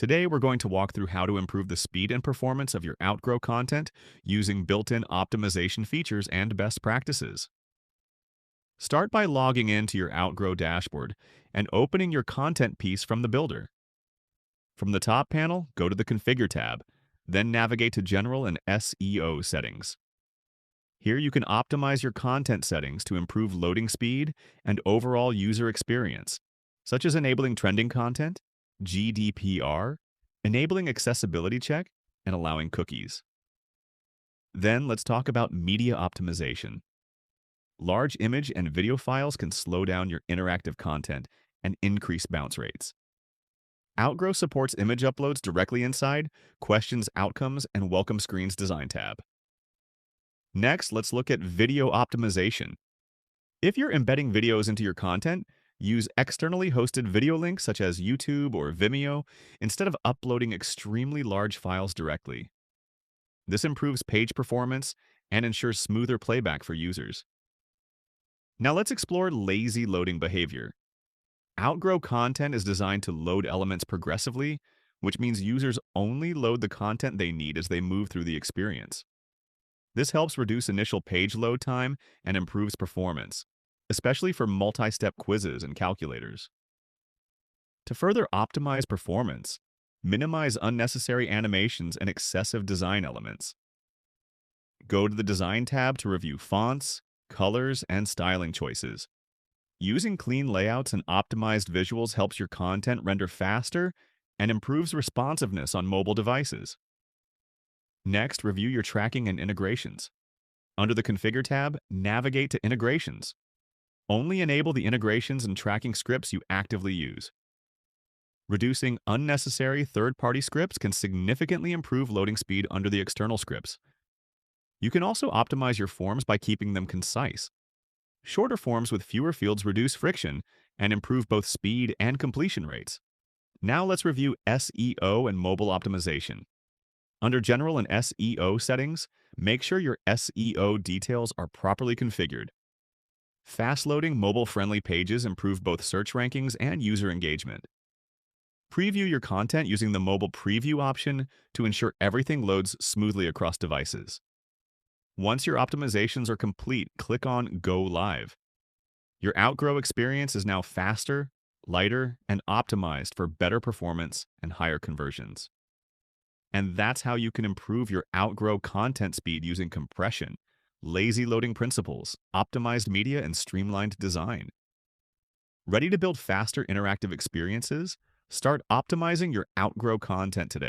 Today, we're going to walk through how to improve the speed and performance of your Outgrow content using built-in optimization features and best practices. Start by logging into your Outgrow dashboard and opening your content piece from the builder. From the top panel, go to the Configure tab, then navigate to General and SEO settings. Here you can optimize your content settings to improve loading speed and overall user experience, such as enabling trending content, GDPR, enabling accessibility check, and allowing cookies. Then let's talk about media optimization. Large image and video files can slow down your interactive content and increase bounce rates. Outgrow supports image uploads directly inside Questions, Outcomes, and Welcome Screens Design tab. Next, let's look at video optimization. If you're embedding videos into your content, use externally hosted video links such as YouTube or Vimeo instead of uploading extremely large files directly. This improves page performance and ensures smoother playback for users. Now let's explore lazy loading behavior. Outgrow content is designed to load elements progressively, which means users only load the content they need as they move through the experience. This helps reduce initial page load time and improves performance, especially for multi-step quizzes and calculators. To further optimize performance, minimize unnecessary animations and excessive design elements. Go to the Design tab to review fonts, colors, and styling choices. Using clean layouts and optimized visuals helps your content render faster and improves responsiveness on mobile devices. Next, review your tracking and integrations. Under the Configure tab, navigate to Integrations. Only enable the integrations and tracking scripts you actively use. Reducing unnecessary third-party scripts can significantly improve loading speed under the external scripts. You can also optimize your forms by keeping them concise. Shorter forms with fewer fields reduce friction and improve both speed and completion rates. Now let's review SEO and mobile optimization. Under General and SEO settings, make sure your SEO details are properly configured. Fast-loading mobile-friendly pages improve both search rankings and user engagement. Preview your content using the mobile preview option to ensure everything loads smoothly across devices. Once your optimizations are complete, click on Go Live. Your Outgrow experience is now faster, lighter, and optimized for better performance and higher conversions. And that's how you can improve your Outgrow content speed using compression, lazy loading principles, optimized media, and streamlined design. Ready to build faster interactive experiences? Start optimizing your Outgrow content today.